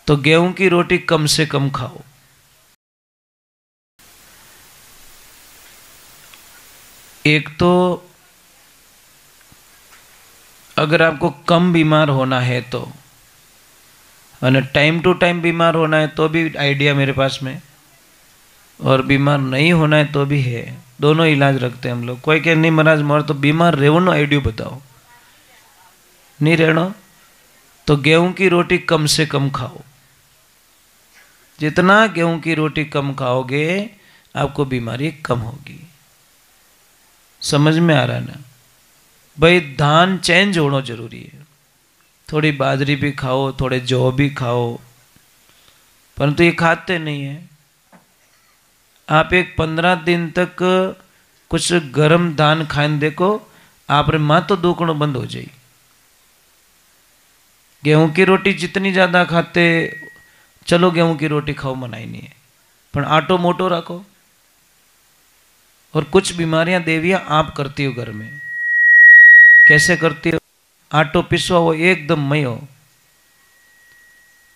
तो गेहूं की रोटी कम से कम खाओ। एक तो अगर आपको कम बीमार होना है तो, और टाइम टू टाइम बीमार होना है तो भी आइडिया मेरे पास में, और बीमार नहीं होना है तो भी है। दोनों इलाज रखते हैं हम लोग। कोई कहे नहीं महाराज मोर तो बीमार रहनो आइडियो बताओ, नहीं रहना तो गेहूं की रोटी कम से कम खाओ। जितना गेहूं की रोटी कम खाओगे आपको बीमारी कम होगी। समझ में आ रहा है ना भाई? धान चेंज होना जरूरी है। थोड़ी बाजरी भी खाओ, थोड़े जौ भी खाओ, परंतु ये खाते नहीं है। आप एक 15 दिन तक कुछ गर्म धान खाने देखो, आप रे माँ तो दुखणो बंद हो जाए। गेहूं की रोटी जितनी ज्यादा खाते, चलो गेहूं की रोटी खाओ मना ही नहीं है, पर आटो मोटो रखो। और कुछ बीमारियां देवियां आप करती हो घर में। कैसे करती हो? आटो पीसवा वो एकदम मयो,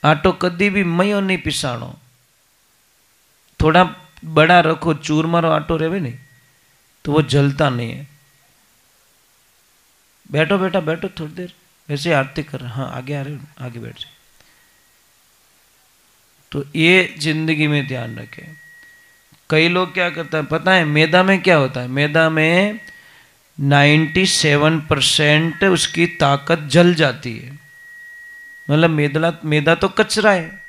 आटो कदी भी मयो नहीं पिसाणो। थोड़ा बड़ा रखो, चूरमा रो आटो रहे नहीं तो वो जलता नहीं है। बैठो बेटा बैठो थोड़ी देर, वैसे आरती कर रहा। हाँ आगे आ रहे हो, आगे बैठ जाए। तो ये जिंदगी में ध्यान रखें। कई लोग क्या करता है पता है? मैदा में क्या होता है? मैदा में 97% उसकी ताकत जल जाती है। मतलब मैदा तो कचरा है,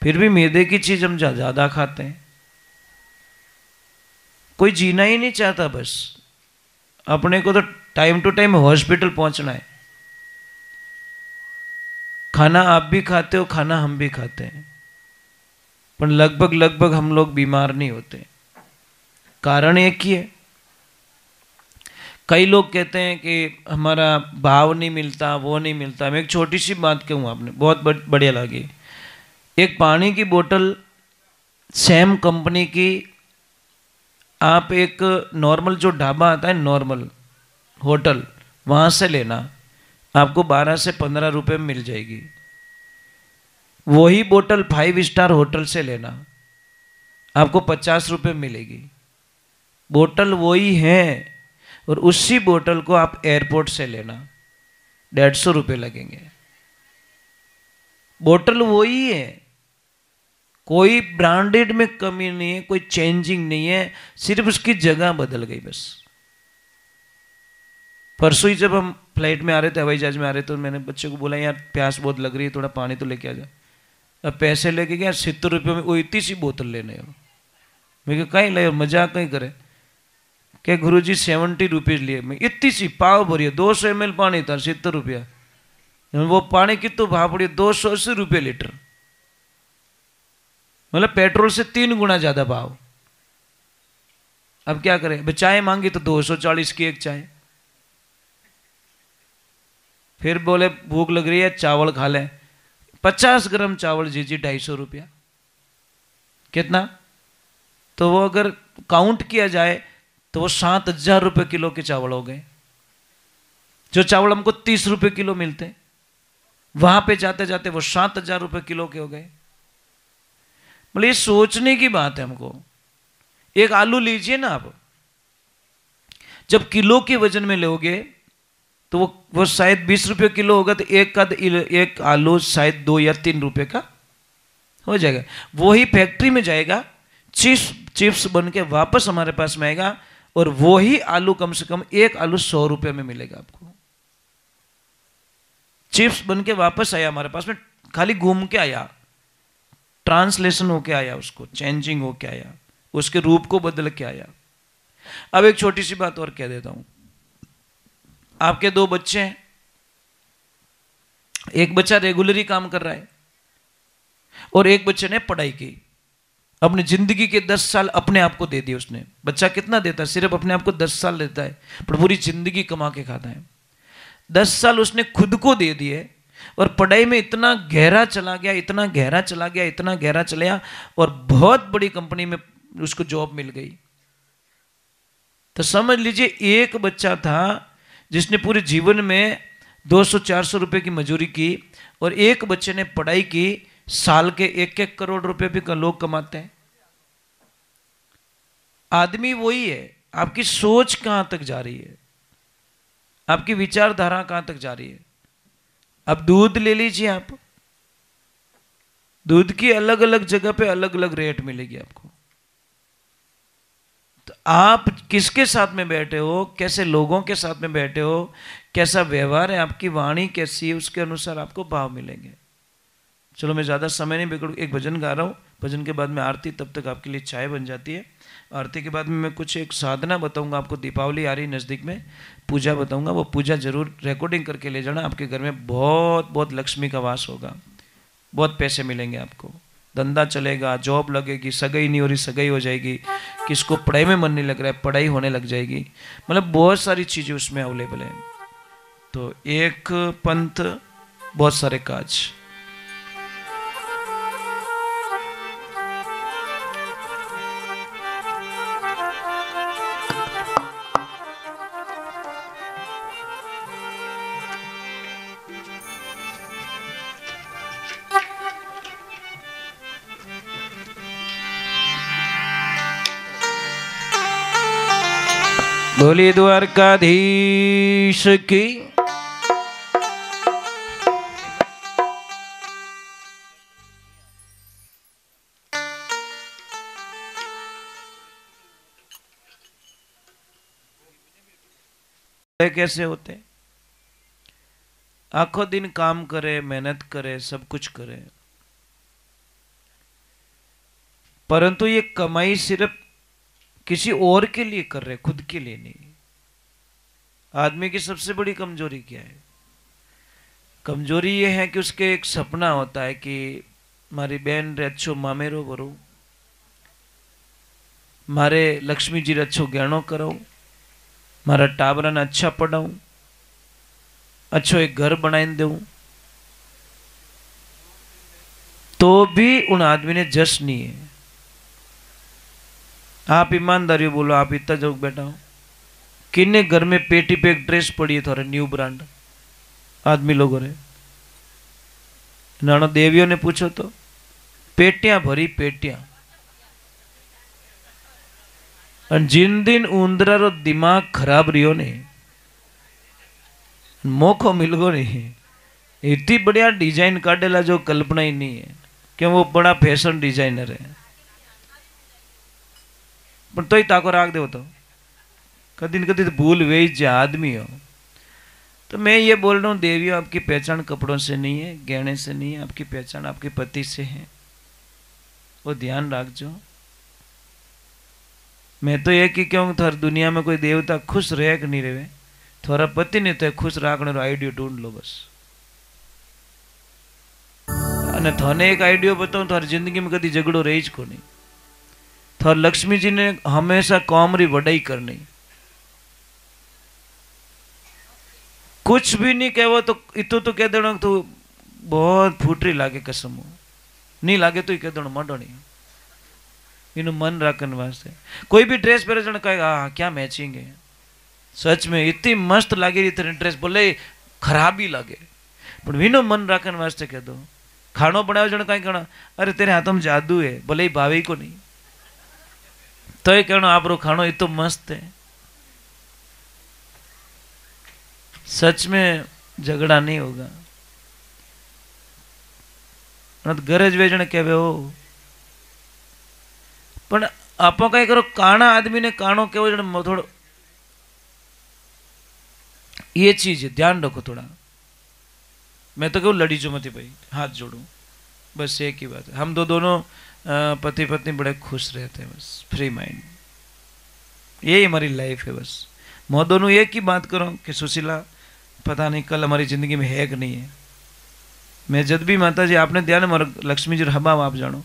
फिर भी मैदे की चीज हम ज्यादा खाते हैं। कोई जीना ही नहीं चाहता, बस अपने को तो टाइम टू टाइम हॉस्पिटल पहुंचना है। खाना आप भी खाते हो, खाना हम भी खाते हैं, पर लगभग हम लोग बीमार नहीं होते। कारण एक ही है। कई लोग कहते हैं कि हमारा भाव नहीं मिलता, वो नहीं मिलता। मैं एक छोटी सी बात कहूँ, आपने बहुत बढ़िया लगी। एक पानी की बोतल सेम कंपनी की, आप एक नॉर्मल जो ढाबा आता है, नॉर्मल होटल, वहाँ से लेना, आपको 12 से 15 रुपए में मिल जाएगी। वही बोतल 5 स्टार होटल से लेना, आपको 50 रुपए मिलेगी। बोतल वही है, और उसी बोतल को आप एयरपोर्ट से लेना, 150 रुपये लगेंगे। बोतल वही है, कोई ब्रांडेड में कमी नहीं है, कोई चेंजिंग नहीं है, सिर्फ उसकी जगह बदल गई बस। परसों ही जब हम फ्लाइट में आ रहे थे, हवाई जहाज में आ रहे थे, तो मैंने बच्चे को बोला यार प्यास बहुत लग रही है, थोड़ा पानी तो लेके आ जा। अब पैसे लेके गया, 70 रुपये में वो इतनी सी बोतल लेने हो। मैं कहीं ले, मजाक कहीं करे क्या गुरुजी 70 रुपीज लिए। मैं इतनी सी पाव भरी है, 200 ml पानी था, 70 रुपया। वो पानी कितने भाव पड़ी? 280 रुपये लीटर। मतलब पेट्रोल से 3 गुना ज्यादा भाव। अब क्या करें? चाय मांगी तो 240 की एक चाय। फिर बोले भूख लग रही है, चावल खा लें। 50 ग्राम चावल जी 250 रुपया। कितना? तो वो अगर काउंट किया जाए तो वो 7,000 रुपये किलो के चावल हो गए। जो चावल हमको 30 रुपये किलो मिलते, वहां पे जाते जाते वो 7,000 रुपये किलो के हो गए। मतलब ये सोचने की बात है हमको। एक आलू लीजिए ना आप, जब किलो के वजन में लोगे तो वो शायद 20 रुपये किलो होगा, तो एक आलू शायद 2 या 3 रुपये का हो जाएगा। वही फैक्ट्री में जाएगा, चिप्स बन के वापस हमारे पास में आएगा, और वही आलू कम से कम एक आलू 100 रुपये में मिलेगा आपको। चिप्स बन के वापस आया हमारे पास में, खाली घूम के आया, ट्रांसलेशन होके आया, उसको चेंजिंग होके आया, उसके रूप को बदल के आया। अब एक छोटी सी बात और कह देता हूं। आपके 2 बच्चे हैं, एक बच्चा रेगुलरी काम कर रहा है और एक बच्चे ने पढ़ाई की। अपनी जिंदगी के 10 साल अपने आप को दे दिए उसने। बच्चा कितना देता है? सिर्फ अपने आप को 10 साल देता है, पर पूरी जिंदगी कमा के खाता है। 10 साल उसने खुद को दे दिए, और पढ़ाई में इतना गहरा चला गया, इतना गहरा चला गया, इतना गहरा चला गया, और बहुत बड़ी कंपनी में उसको जॉब मिल गई। तो समझ लीजिए एक बच्चा था जिसने पूरे जीवन में 200-400 रुपए की मजदूरी की, और एक बच्चे ने पढ़ाई की साल के 1-1 करोड़ रुपए भी लोग कमाते हैं। आदमी वही है, आपकी सोच कहां तक जा रही है, आपकी विचारधारा कहां तक जा रही है। अब दूध ले लीजिए आप, दूध की अलग अलग जगह पे अलग अलग रेट मिलेगी आपको। तो आप किसके साथ में बैठे हो, कैसे लोगों के साथ में बैठे हो, कैसा व्यवहार है, आपकी वाणी कैसी है, उसके अनुसार आपको भाव मिलेंगे। चलो मैं ज़्यादा समय नहीं बिगड़ू, एक भजन गा रहा हूँ, भजन के बाद में आरती, तब तक आपके लिए चाय बन जाती है। आरती के बाद में मैं कुछ एक साधना बताऊंगा आपको, दीपावली आ रही नज़दीक में, पूजा बताऊंगा, वो पूजा जरूर रिकॉर्डिंग करके ले जाना। आपके घर में बहुत बहुत लक्ष्मी का वास होगा, बहुत पैसे मिलेंगे आपको, धंधा चलेगा, जॉब लगेगी, सगाई नहीं हो रही सगाई हो जाएगी, किसको पढ़ाई में मन नहीं लग रहा है पढ़ाई होने लग जाएगी, मतलब बहुत सारी चीज़ें उसमें अवेलेबल हैं। तो एक पंथ बहुत सारे काज। बोली द्वारकाधीश की। कैसे होते, आखों दिन काम करे, मेहनत करे, सब कुछ करे, परंतु ये कमाई सिर्फ किसी और के लिए कर रहे, खुद के लिए नहीं। आदमी की सबसे बड़ी कमजोरी क्या है? कमजोरी ये है कि उसके एक सपना होता है कि मारी बहन रे अच्छो मामेरो करो, मारे लक्ष्मी जी रे अच्छो गहणो करो, मारा टाबरा ने अच्छा पढ़ाऊं, अच्छो एक घर बनाई दूं, तो भी उन आदमी ने जश नहीं है। आप ईमानदारी बोलो, आप इतना जोग बैठा हो, किन्ने घर में पेटी पे एक ड्रेस पड़ी है थोड़ा न्यू ब्रांड, आदमी लोगों ने नानो देवियों ने पूछो तो पेटियां भरी पेटियां, और जिन दिन उंदरा रो दिमाग खराब रियो ने मौको मिल गो नहीं, इतनी बढ़िया डिजाइन काटेला जो कल्पना ही नहीं है, क्यों वो बड़ा फैशन डिजाइनर है, पर तो ही ताको राख दो तो कदी न कदी तो भूल वे जे आदमी हो। तो मैं ये बोल रहा हूँ देवियों, आपकी पहचान कपड़ों से नहीं है, गहने से नहीं है, आपकी पहचान आपके पति से है, वो ध्यान रखजो। मैं तो ये कि क्यों थोड़ा दुनिया में कोई देवता खुश रहे कि नहीं रहे, थोड़ा पति नहीं तो खुश रखने आइडियो ढूंढ लो बस। અને थाने एक आइडियो बताऊं, थारी जिंदगी में कभी झगड़ो रही ज को नहीं। थार लक्ष्मी जी ने हमेशा कौम री वडाई करनी, कुछ भी नहीं कहवो तो इतो तो कह देना तो बहुत फूटरी लागे, कसम हो नहीं लागे तो ही कह देना मांडो नहीं, इनु मन रखने वास्ते। कोई भी ड्रेस पहरे जन कहेगा हाँ क्या मैचिंग है, सच में इतनी मस्त लागे रही तेरी ड्रेस, बोले खराब ही लागे, पर विनो मन रखने वास्ते कह दो। खानो बनाओ जन कहीं कहना अरे तेरे हाथों में जादू है, बोले भाभी को नहीं तो ये कहना आप रो खानो इतो मस्त है। सच में झगड़ा नहीं होगा, गरज वेजण कहवे हो, पण आप कई करो काना आदमी ने कानो केवो जण थोड़ो, ये चीज है ध्यान रखो थोड़ा। मैं तो कहूँ लड़ी जो मत भाई, हाथ जोड़ू बस, एक ही बात है। हम दोनों पति पत्नी बड़े खुश रहते हैं बस, फ्री माइंड, यही हमारी लाइफ है बस। मैं दोनों एक ही बात करो कि सुशीला पता नहीं कल हमारी जिंदगी में है कि नहीं है। मैं जब भी माता जी आपने ध्यान मारो लक्ष्मी जी हबा आप जानो,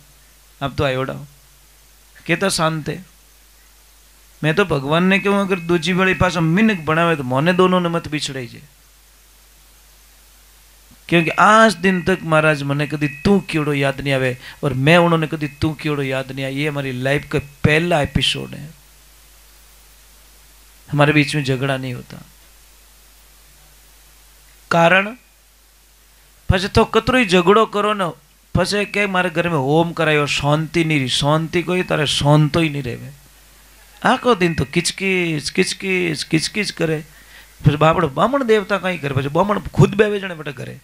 आप तो आयोड़ा हो कहता शांत है। मैं तो भगवान ने क्यों अगर दूजी वाली पास मिनक बनावे तो मोने दोनों ने मत बिछड़े जे, क्योंकि आज दिन तक महाराज मने कभी तू क्योड़ो याद नहीं आवे और मैं उन्होंने कभी तू क्योड़ो याद नहीं आया। ये हमारी लाइफ का पहला एपिसोड है, हमारे बीच में झगड़ा नहीं होता। कारण પછી તો કતરોય ઝઘડો કરો ને પછી કે મારે ઘરે में होम करायो शांति नहीं रही, शांति कोई तारे शांतो ही नहीं रहे, आखो दिन तो किचकिच किचकिच किचकिच करे। फिर बापड़ो बामण देवता कहीं करे, फिर बामण खुद बेवे जने बेटा करे,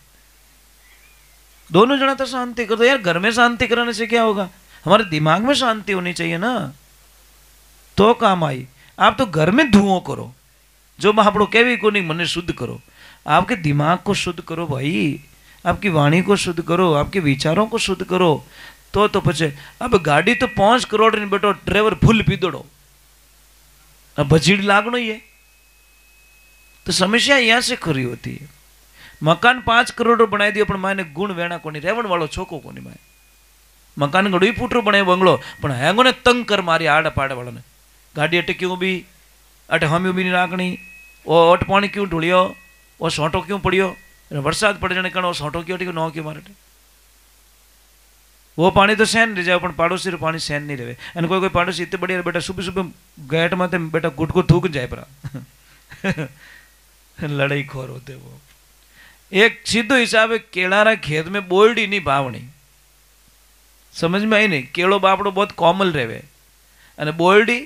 दोनों जना तो शांति कर दो यार। घर में शांति कराने से क्या होगा, हमारे दिमाग में शांति होनी चाहिए ना, तो काम आई। आप तो घर में धुओं करो, जो बापड़ो केवी को नहीं, मने शुद्ध करो, आपके दिमाग को शुद्ध करो भाई, आपकी वाणी को शुद्ध करो, आपके विचारों को शुद्ध करो, तो पछे। अब गाड़ी तो 5 करोड़ ने बेटो ड्राइवर फुल पी दौड़ो, अब भजीड़ लागनो ही है, तो समस्या यहाँ से खरी होती है। मकान 5 करोड़ बनाई दियो पण माने गुण वेणा कोनी, रेवण वालो छोको कोनी माए। मकान गड़ू फूटरो बने बंगलो पण हैंगो ने तंग कर मारी आड़ पाड़े वाला ने, गाड़ी अटे क्यों भी अटे हमी भी नहीं राखनी, ओ अट पानी क्यों ढूलियो, ओ सोटो क्यों पड़ियो, वरसाद पड़ जाने कारण सोटो क्यों अटे नौ क्यों मारे, वो पानी तो सहन रह जाए पण पाड़ोसी रो पानी सहन नहीं रहे। अने कोई कोई पाड़ोसी इतने बढ़िया बेटा सुबह सुबह गेट में बेटा गुटको थूक जाए परा लड़ाई खोर होते वो। एक सीधो हिसाब है, केलारा खेत में बोलडी नहीं भावनी, समझ में आई नहीं, केलो बापड़ो बहुत कोमल रहे अने बोलडी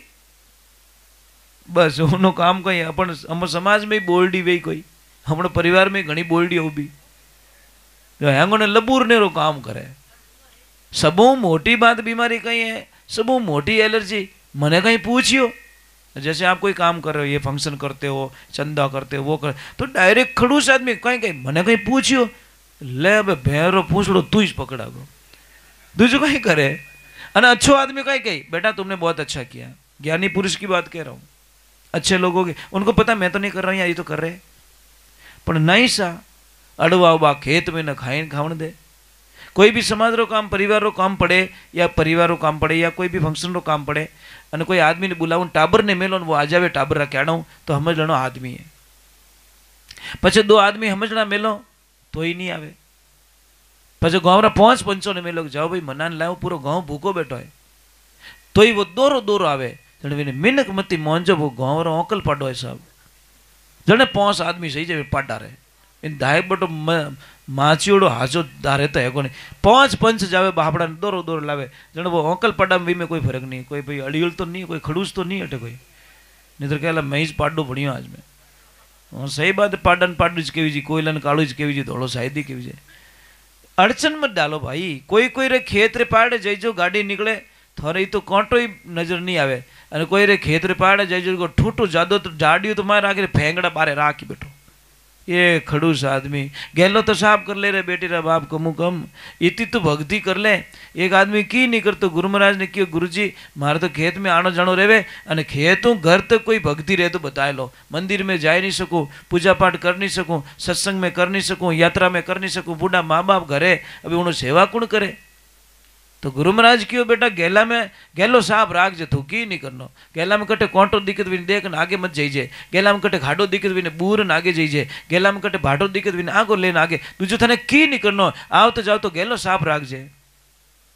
बस उनो काम कहीं अपन हम समाज में बोलडी वे कोई हमणो परिवार में घणी बोलडी उभी जो हैंगो ने लबूर ने रो काम करे। सबू मोटी बात बीमारी कहीं है, सबू मोटी एलर्जी मने कहीं पूछियो, जैसे आप कोई काम कर रहे हो, ये फंक्शन करते हो, चंदा करते हो, वो कर, तो डायरेक्ट खड़ूस आदमी कहीं कहीं मने कहीं पूछियो, ले अब भैरो पूछड़ो तू ही पकड़ा गो, दूसरो कहीं करे। अने अच्छो आदमी कहीं कहीं बेटा तुमने बहुत अच्छा किया, ज्ञानी पुरुष की बात कह रहा हूँ, अच्छे लोगों की, उनको पता मैं तो नहीं कर रहा हूँ, ये तो कर रहे, पर नहीं सा अड़वा उबा खेत में न खाई खावण दे। कोई भी समाज रो काम, परिवार रो काम पड़े, या परिवार रो काम पड़े, या कोई भी फंक्शन रो काम पड़े, अने कोई आदमी ने बुलाव टाबर ने मेलो वो आ जावे टाबर राख्या आनो तो समझ लेनो आदमी है। पछे 2 आदमी समझना मेलो तो ही नहीं आवे, पछे गाँव रा 5 पंचों ने मेलो जाओ भाई मनान लाओ, पूरो गाँव भूखो बैठो है, तो ही वो दोरो दोरो आवे जने मिनक मती मोंजो वो गाँव रो ओकल पाडो है साहब, जने 5 आदमी सही जावे पाडा रे इन दाय बटो माचियोड़ो हाजो दारे तो है कोनी, 5 पंच जावे बापड़ा दोरो दोरो लावे, जने वो ओकल पाडा में कोई फर्क नहीं, कोई भाई अड़ियल तो नहीं, कोई खड़ूस तो नहीं हटे कोई, नहीं तो कहला मैं ही पाडो बढ़िया आज में। और सही बात है, पाडन पाडू ज केवी जी, कोयलन कालू ज केवी जी, धोलो साइदी केवी जी, अड़चन मत डालो भाई। कोई कोई रे खेत रे पाड़े जई जो गाड़ी निकले थोड़े तो कांटो ही नजर नहीं आवे, अने कोई रे खेत रे पाड़े जई जो ठूठो जादो तो जाडियो तो मार आके फेंगड़ा पारे राखी बैठो, ये खड़ूस आदमी गैलो तो साफ कर ले रे बेटी रा बाप कमु कम, इतनी तो भक्ति कर ले। एक आदमी की नहीं करतो, गुरु महाराज ने कहो गुरुजी मारे तो खेत में आनो जानो रेवे, अने खेतों घर तक कोई भक्ति रहे तो बताए लो, मंदिर में जा नहीं सकूँ, पूजा पाठ कर नहीं सकूँ, सत्संग में कर नहीं सकूँ, यात्रा में कर नहीं सकूँ, बूढ़ा माँ बाप घरे अभी उन्होंने सेवा कौन करे, तो गुरु महाराज क्यों बेटा गेला में गेलो साफ राख जे, तू की नहीं करनो, गेला में कटे कोंटो दिक्कत भी देख आगे मत जाइजे, गेला में कटे घाटो दिक्कत भी बूर न आगे जाइजे, गेला में कटे भाटो दिक्कत भी आगो लेने आगे, दूजो थाने की नहीं करनो, आओ तो जाओ तो गेलो साफ राख जे,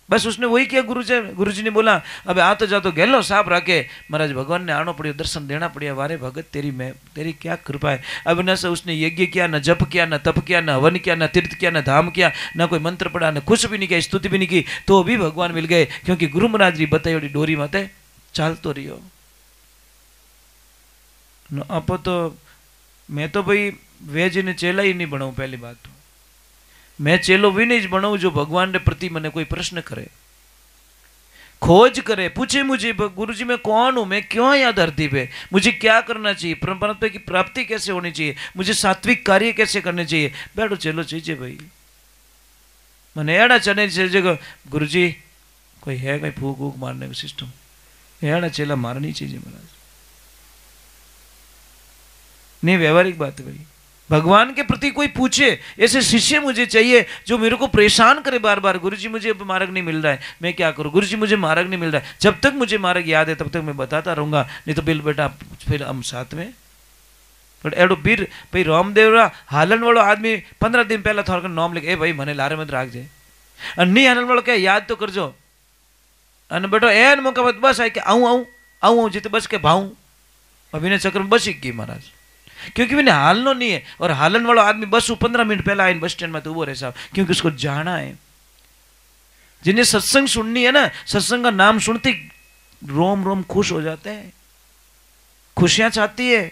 बस उसने वही किया। गुरुजी ने बोला अब आ तो जाओ तो गेलो साफ राखे, महाराज भगवान ने आना पड़ियो, दर्शन देना पड़िया, वारे भगत तेरी क्या कृपा है। अब न से उसने यज्ञ किया, न जप किया, न तप किया, न हवन किया, न तीर्थ किया, न धाम किया, न कोई मंत्र पढ़ा, न कुछ भी नहीं किया, स्तुति भी नहीं की, तो भी भगवान मिल गए, क्योंकि गुरु महाराज जी बताई डोरी माते चालतो रहियो। आप तो मैं तो भाई वेज ने चेला ही नहीं बनाऊं, पहली बात तो मैं चेलो भी नहीं बनाऊं जो भगवान के प्रति मैंने कोई प्रश्न करे, खोज करे, पूछे मुझे गुरुजी मैं कौन हूं, मैं क्यों यहाँ धरती पे, मुझे क्या करना चाहिए, परमात्मा की प्राप्ति कैसे होनी चाहिए, मुझे सात्विक कार्य कैसे करने चाहिए, बैठो चलो चाहिए भाई मैंने एड़ा चने जगह गुरुजी कोई है कोई फूक वूक मारने का सिस्टम, एड़ा चेला मारनी चाहिए महाराज, नहीं व्यवहारिक बात है भाई। भगवान के प्रति कोई पूछे, ऐसे शिष्य मुझे चाहिए जो मेरे को परेशान करे बार बार, गुरुजी मुझे अब मार्ग नहीं मिल रहा है, मैं क्या करूं, गुरुजी मुझे मार्ग नहीं मिल रहा है, जब तक मुझे मार्ग याद है तब तक मैं बताता रहूंगा, नहीं तो बिल बेटा फिर हम साथ में। बट एडो बीर भाई रामदेव हालन वालों आदमी 15 दिन पहला थोड़ा नाम लिखे, ए भाई मने लारे मत राख जे, नहीं हालन वालों क्या याद तो करजो, अन बेटो एन मौका बस आई के आऊं आऊं आऊं आऊं जिते बस के भाऊं, अभी ने चक्र में बस ही गई महाराज, क्योंकि मैंने हालनो नहीं है, और हालन वाला आदमी बस 15 मिनट पहला आए बस स्टैंड में तो वो रहे साहब, क्योंकि उसको जाना है, जिन्हें सत्संग सुननी है ना, सत्संग का नाम सुनते रोम रोम खुश हो जाते हैं, खुशियां चाहती है।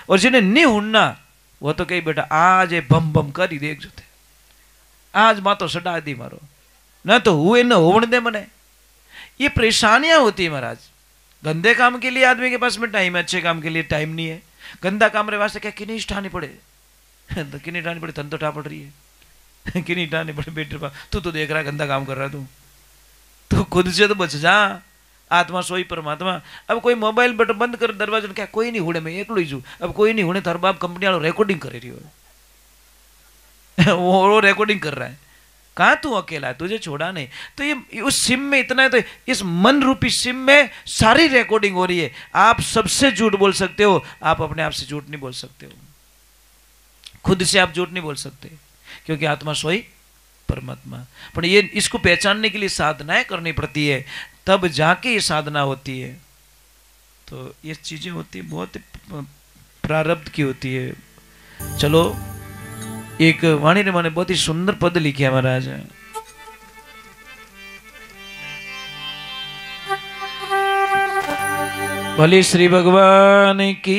और जिन्हें नहीं उड़ना वो तो कही बेटा आज ये बम बम कर ही देख जोते, आज माँ तो सटा दी मारो, ना तो हुए न होने दे मने। ये परेशानियां होती है महाराज। गंदे काम के लिए आदमी के पास में टाइम है, अच्छे काम के लिए टाइम नहीं है। गंदा काम रे वास्ते क्या किन्हीं ठानी पड़े तो किन्हीं ठानी पड़े, तन तो ठा पड़ रही है किन्हीं ठानी पड़े बेटे पा, तू तो देख रहा है गंदा काम कर रहा है तू खुद से तो बच जा। आत्मा सोई परमात्मा। अब कोई मोबाइल बट बंद कर दरवाजा क्या कोई नहीं हुड़े, मैं एक लो जू, अब कोई नहीं हुड़े, थार बाप कंपनी वालों रिकॉर्डिंग कर रही हो वो रिकॉर्डिंग कर रहा है, कहाँ तू अकेला है, तुझे छोड़ा नहीं। तो ये उस सिम में इतना है, तो इस मन रूपी सिम में सारी रिकॉर्डिंग हो रही है। आप सबसे झूठ बोल सकते हो, आप अपने आप से झूठ नहीं बोल सकते हो, खुद से आप झूठ नहीं बोल सकते, क्योंकि आत्मा सोई परमात्मा। पर ये इसको पहचानने के लिए साधनाएं करनी पड़ती है, तब जाके ये साधना होती है। तो ये चीजें होती है, बहुत प्रारब्ध की होती है। चलो, एक वाणी ने मैंने बहुत ही सुंदर पद लिखे है महाराज। भले श्री भगवान की